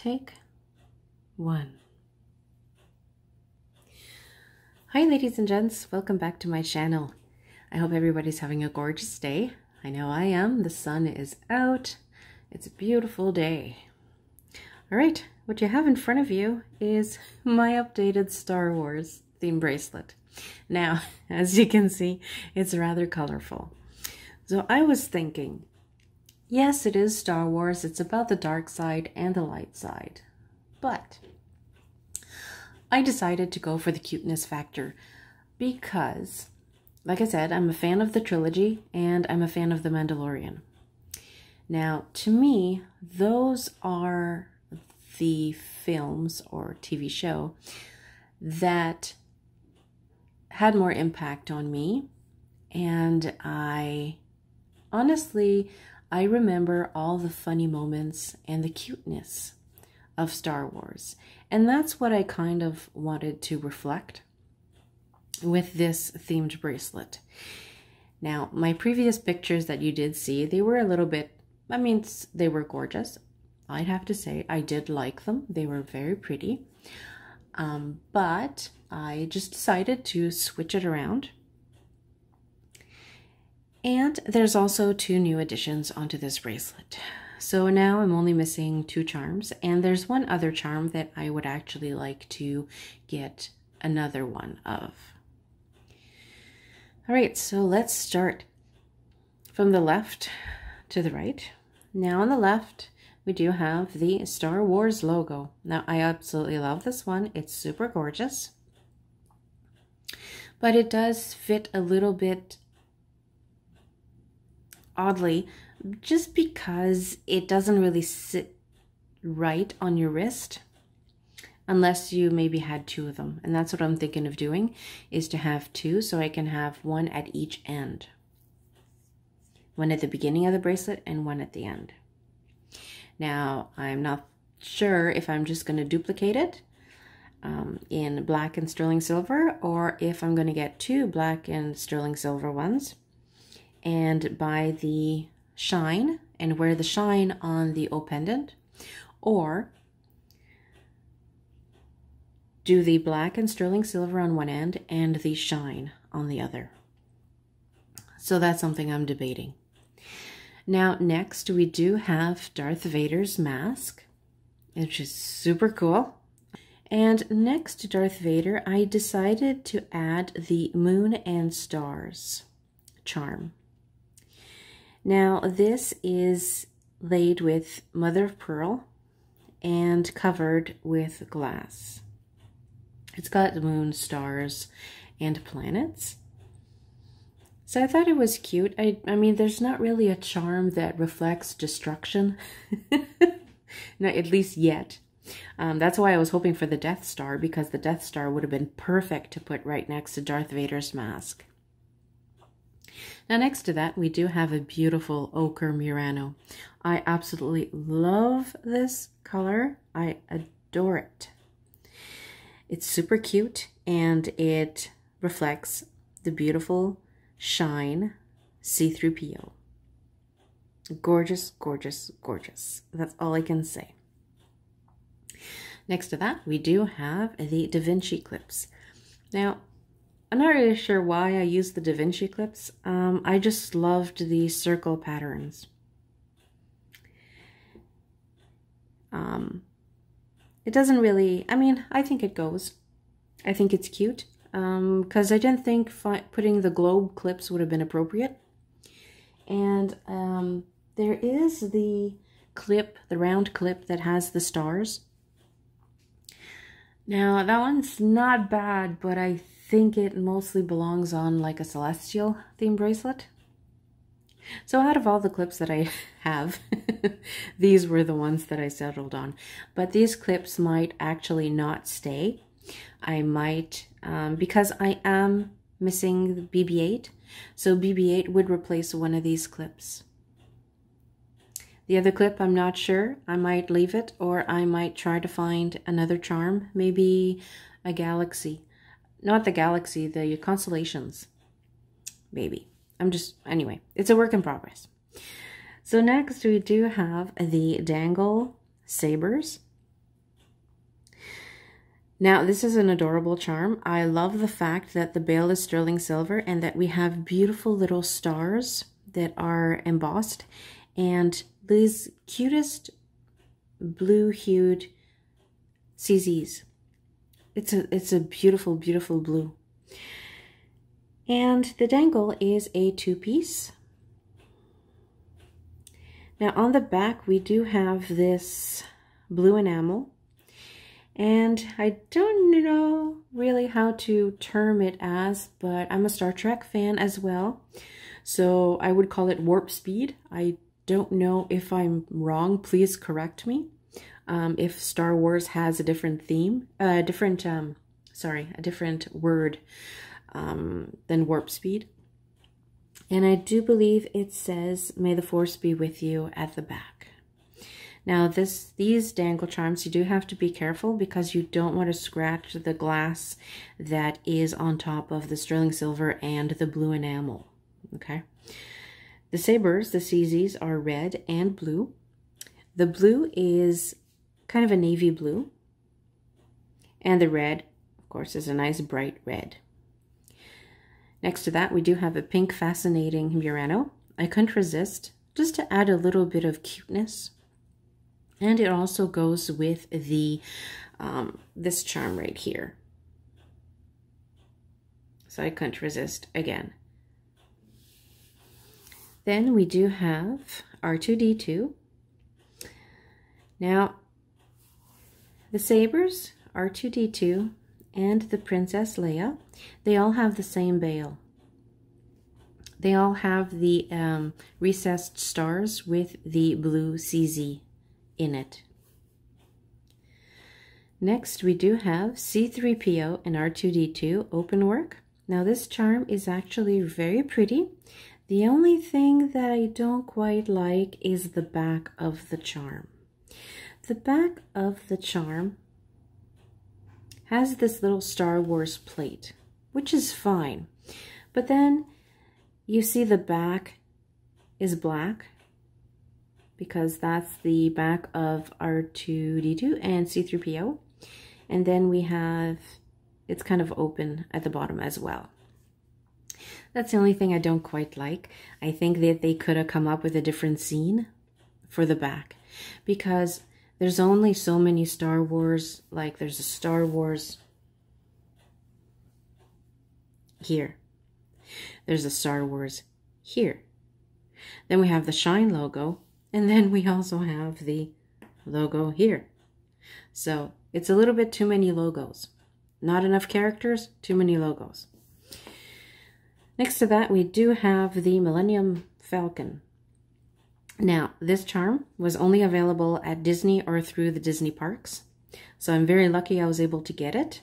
Take one. Hi ladies and gents, welcome back to my channel. I hope everybody's having a gorgeous day. I know I am. The sun is out. It's a beautiful day. All right, what you have in front of you is my updated Star Wars theme bracelet. Now, as you can see, it's rather colorful. So I was thinking, yes, it is Star Wars. It's about the dark side and the light side. But I decided to go for the cuteness factor because, like I said, I'm a fan of the trilogy and I'm a fan of the Mandalorian. Now, to me, those are the films or TV show that had more impact on me. And honestly, I remember all the funny moments and the cuteness of Star Wars. And that's what I kind of wanted to reflect with this themed bracelet. Now, my previous pictures that you did see, they were a little bit, I mean, they were gorgeous. I'd have to say I did like them. They were very pretty. But I just decided to switch it around. And there's also 2 new additions onto this bracelet. So now I'm only missing 2 charms, and there's one other charm that I would actually like to get another one of. All right, so let's start from the left to the right. Now on the left, we do have the Star Wars logo. Now I absolutely love this one. It's super gorgeous, but it does fit a little bit oddly, just because it doesn't really sit right on your wrist unless you maybe had 2 of them. And that's what I'm thinking of doing, is to have 2 so I can have one at each end. One at the beginning of the bracelet and one at the end. Now, I'm not sure if I'm just going to duplicate it in black and sterling silver, or if I'm going to get 2 black and sterling silver ones and buy the shine and wear the shine on the O pendant, or do the black and sterling silver on one end and the shine on the other. So that's something I'm debating. Now next we do have Darth Vader's mask, which is super cool. And next to Darth Vader, I decided to add the Moon and Stars charm. Now this is laid with mother of pearl and covered with glass. It's got the moon, stars, and planets. So I thought it was cute. I mean, there's not really a charm that reflects destruction. No, at least yet. That's why I was hoping for the Death Star, because the Death Star would have been perfect to put right next to Darth Vader's mask. Now next to that, we do have a beautiful Ochre Murano. I absolutely love this color. I adore it. It's super cute, and it reflects the beautiful shine see-through PO. Gorgeous, gorgeous, gorgeous. That's all I can say. Next to that, we do have the Vinci Clips. Now, I'm not really sure why I used the Vinci Clips. I just loved the circle patterns. It doesn't really, I mean, I think it goes. I think it's cute. Because I didn't think putting the globe clips would have been appropriate. And there is the clip, the round clip that has the stars. Now that one's not bad, but I think it mostly belongs on like a celestial theme bracelet. So out of all the clips that I have, these were the ones that I settled on. But these clips might actually not stay. I might, because I am missing the BB-8, so BB-8 would replace one of these clips. The other clip, I'm not sure. I might leave it, or I might try to find another charm, maybe a galaxy. Not the galaxy, the constellations. Maybe. Anyway, it's a work in progress. So next we do have the Dangle Sabers. Now, this is an adorable charm. I love the fact that the bail is sterling silver and that we have beautiful little stars that are embossed and these cutest blue-hued CZs. It's a beautiful, beautiful blue. And the dangle is a 2-piece. Now on the back we do have this blue enamel, and I don't know really how to term it as, but I'm a Star Trek fan as well, so I would call it warp speed. I don't know if I'm wrong, please correct me. If Star Wars has a different theme, a different word than warp speed. And I do believe it says, "May the Force be with you" at the back. Now these dangle charms, you do have to be careful because you don't want to scratch the glass that is on top of the sterling silver and the blue enamel, okay? The sabers, the CZs, are red and blue. The blue is kind of a navy blue. And the red, of course, is a nice bright red. Next to that, we do have a pink fascinating Murano. I couldn't resist, just to add a little bit of cuteness. And it also goes with the this charm right here. So I couldn't resist again. Then we do have R2-D2. Now, the sabers, R2-D2, and the Princess Leia, they all have the same bail. They all have the recessed stars with the blue CZ in it. Next, we do have C-3PO and R2-D2 Openwork. Now, this charm is actually very pretty. The only thing that I don't quite like is the back of the charm. The back of the charm has this little Star Wars plate, which is fine. But then you see the back is black because that's the back of R2-D2 and C-3PO. And then we have, it's kind of open at the bottom as well. That's the only thing I don't quite like. I think that they could have come up with a different scene for the back because there's only so many Star Wars, like there's a Star Wars here. There's a Star Wars here. Then we have the Shine logo, and then we also have the logo here. So it's a little bit too many logos. Not enough characters, too many logos. Next to that, we do have the Millennium Falcon. Now, this charm was only available at Disney or through the Disney parks. So I'm very lucky I was able to get it.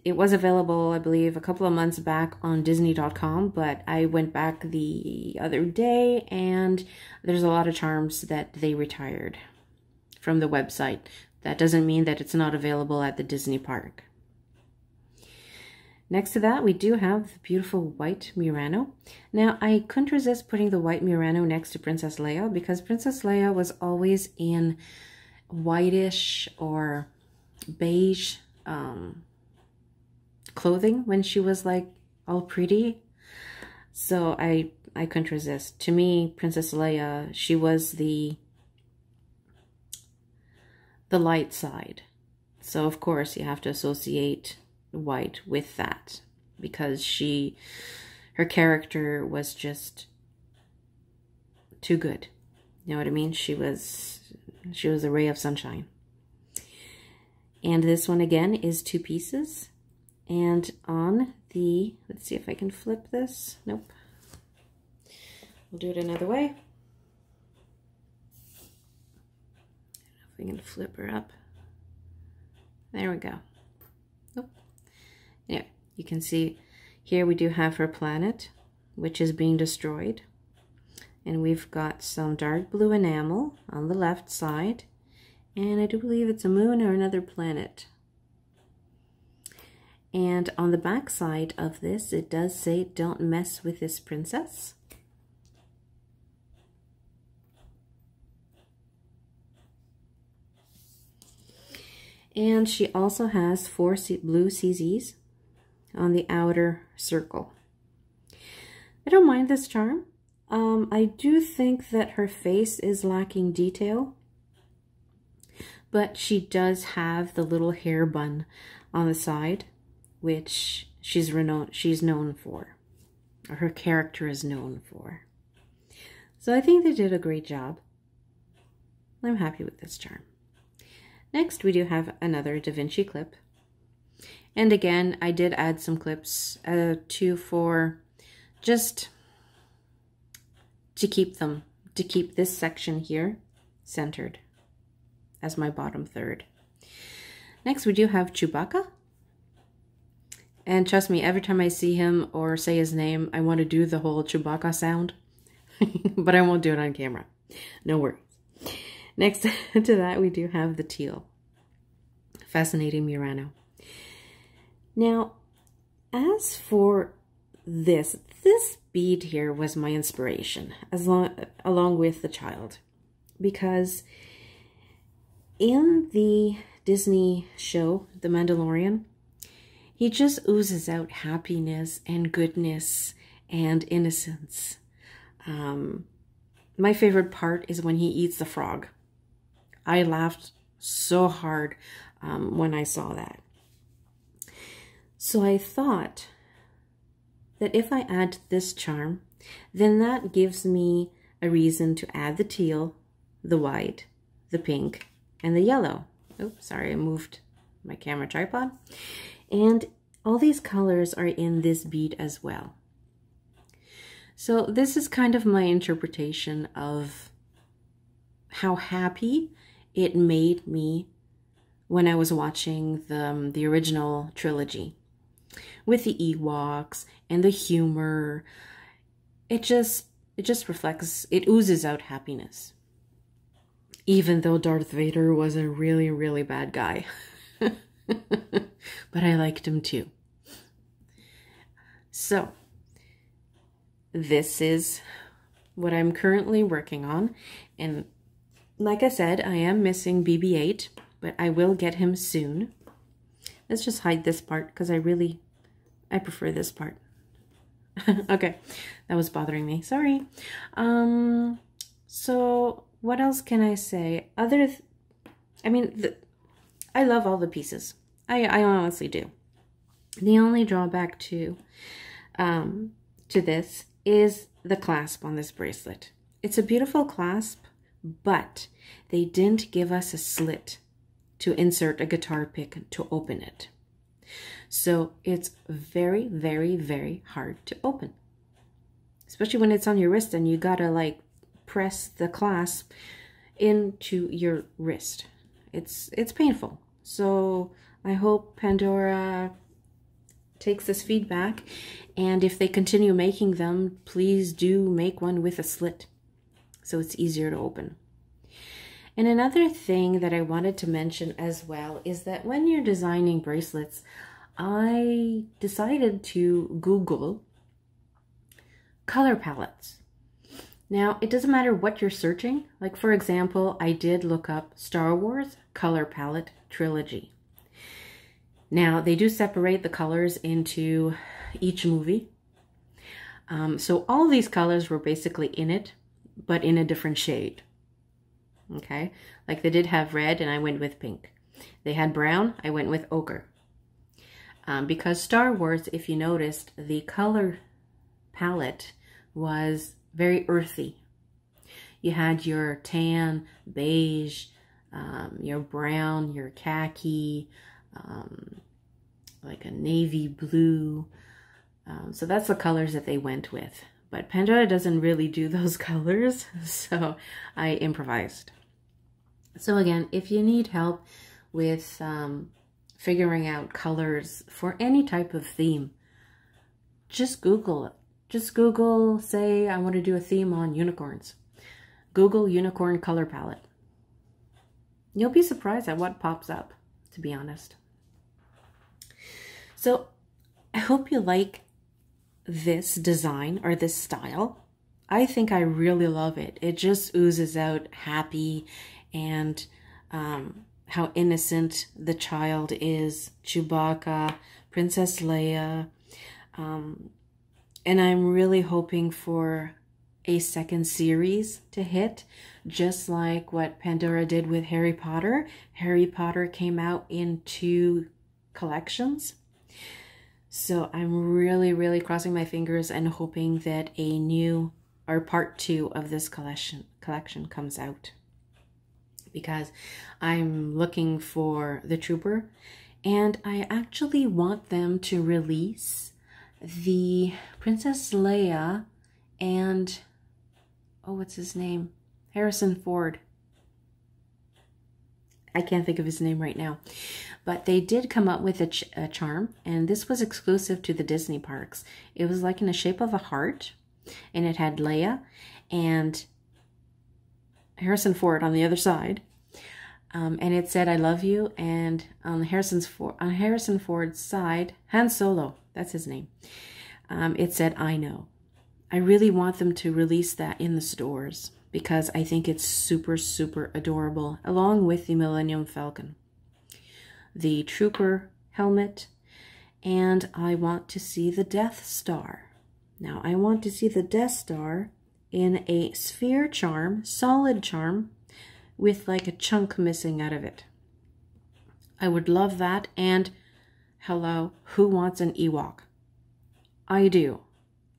It was available, I believe, a couple of months back on Disney.com, but I went back the other day and there's a lot of charms that they retired from the website. That doesn't mean that it's not available at the Disney park. Next to that, we do have the beautiful white Murano. Now, I couldn't resist putting the white Murano next to Princess Leia because Princess Leia was always in whitish or beige clothing when she was like all pretty. So I couldn't resist. To me, Princess Leia, she was the light side. So of course you have to associate white with that because her character was just too good. You know what I mean? She was a ray of sunshine. And this one again is 2 pieces. And on the, let's see if I can flip this. Nope. We'll do it another way. I don't know if we can flip her up. There we go. Nope. Yeah, you can see here we do have her planet, which is being destroyed. And we've got some dark blue enamel on the left side. And I do believe it's a moon or another planet. And on the back side of this, it does say, "Don't mess with this princess." And she also has 4 blue CZs on the outer circle. I don't mind this charm. I do think that her face is lacking detail, but she does have the little hair bun on the side, which she's known for, or her character is known for. So I think they did a great job. I'm happy with this charm. Next, we do have another Da Vinci clip. And again, I did add some clips for just to keep this section here centered as my bottom third. Next, we do have Chewbacca. And trust me, every time I see him or say his name, I want to do the whole Chewbacca sound, but I won't do it on camera. No worries. Next to that, we do have the Teal. Fascinating Murano. Now, as for this bead here was my inspiration, along with the child. Because in the Disney show, The Mandalorian, he just oozes out happiness and goodness and innocence. My favorite part is when he eats the frog. I laughed so hard when I saw that. So I thought that if I add this charm, then that gives me a reason to add the teal, the white, the pink, and the yellow. Oops, sorry, I moved my camera tripod. And all these colors are in this bead as well. So this is kind of my interpretation of how happy it made me when I was watching the original trilogy. With the Ewoks and the humor, it just reflects, it oozes out happiness. Even though Darth Vader was a really, really bad guy. But I liked him too. So, this is what I'm currently working on. And like I said, I am missing BB-8, but I will get him soon. Let's just hide this part because I prefer this part. Okay, that was bothering me. Sorry. So what else can I say? I love all the pieces. I honestly do. The only drawback to this is the clasp on this bracelet. It's a beautiful clasp, but they didn't give us a slit to insert a guitar pick to open it. So it's very, very, very hard to open. Especially when it's on your wrist and you gotta like press the clasp into your wrist. It's painful. So I hope Pandora takes this feedback, and if they continue making them, please do make one with a slit so it's easier to open. And another thing that I wanted to mention as well is that when you're designing bracelets, I decided to Google color palettes. Now, it doesn't matter what you're searching. Like, for example, I did look up Star Wars color palette trilogy. Now, they do separate the colors into each movie. So all these colors were basically in it, but in a different shade. Okay, like they did have red and I went with pink. They had brown, I went with ochre. Because Star Wars, if you noticed, the color palette was very earthy. You had your tan, beige, your brown, your khaki, like a navy blue. So that's the colors that they went with. But Pandora doesn't really do those colors, so I improvised. So again, if you need help with figuring out colors for any type of theme, just Google it. Just Google, say, I want to do a theme on unicorns. Google unicorn color palette. You'll be surprised at what pops up, to be honest. So I hope you like this design or this style. I think I really love it. It just oozes out happy and how innocent the child is, Chewbacca, Princess Leia, and I'm really hoping for a second series to hit, just like what Pandora did with Harry Potter. Harry Potter came out in 2 collections. So I'm really crossing my fingers and hoping that a new, or part 2 of this collection comes out. Because I'm looking for the Trooper, and I actually want them to release the Princess Leia and, oh, what's his name? Harrison Ford. I can't think of his name right now. But they did come up with a charm, and this was exclusive to the Disney parks. It was like in the shape of a heart, and it had Leia and Harrison Ford on the other side. And it said, "I love you." And on Harrison Ford's side, Han Solo, that's his name, it said, "I know." I really want them to release that in the stores because I think it's super adorable, along with the Millennium Falcon, the Trooper helmet, and I want to see the Death Star. Now, I want to see the Death Star in a sphere charm, solid charm, with like a chunk missing out of it. I would love that. And hello, who wants an Ewok? I do.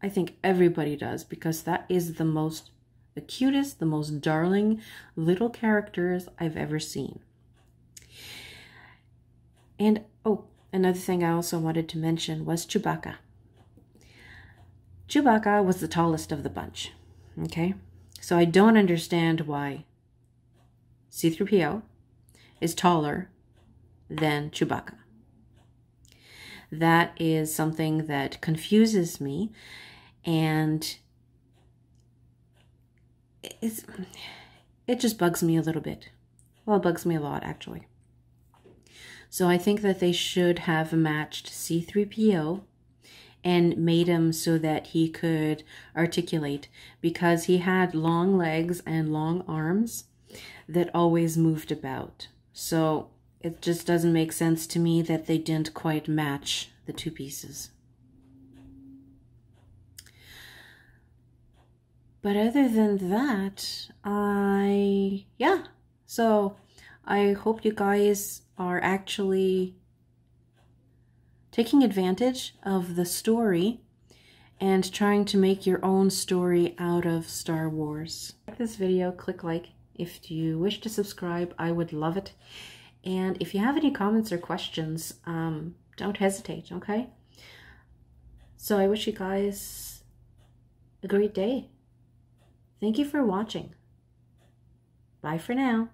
I think everybody does, because that is the cutest, the most darling little characters I've ever seen. And oh, another thing I also wanted to mention was Chewbacca. Chewbacca was the tallest of the bunch. Okay? So I don't understand why C-3PO is taller than Chewbacca. That is something that confuses me, and it just bugs me a little bit. Well, it bugs me a lot, actually. So I think that they should have matched C-3PO and made him so that he could articulate, because he had long legs and long arms that always moved about. So it just doesn't make sense to me that they didn't quite match the 2 pieces. But other than that, so I hope you guys are actually taking advantage of the story and trying to make your own story out of Star Wars. Like this video, click like. If you wish to subscribe, I would love it. And if you have any comments or questions, don't hesitate, okay? So I wish you guys a great day. Thank you for watching. Bye for now.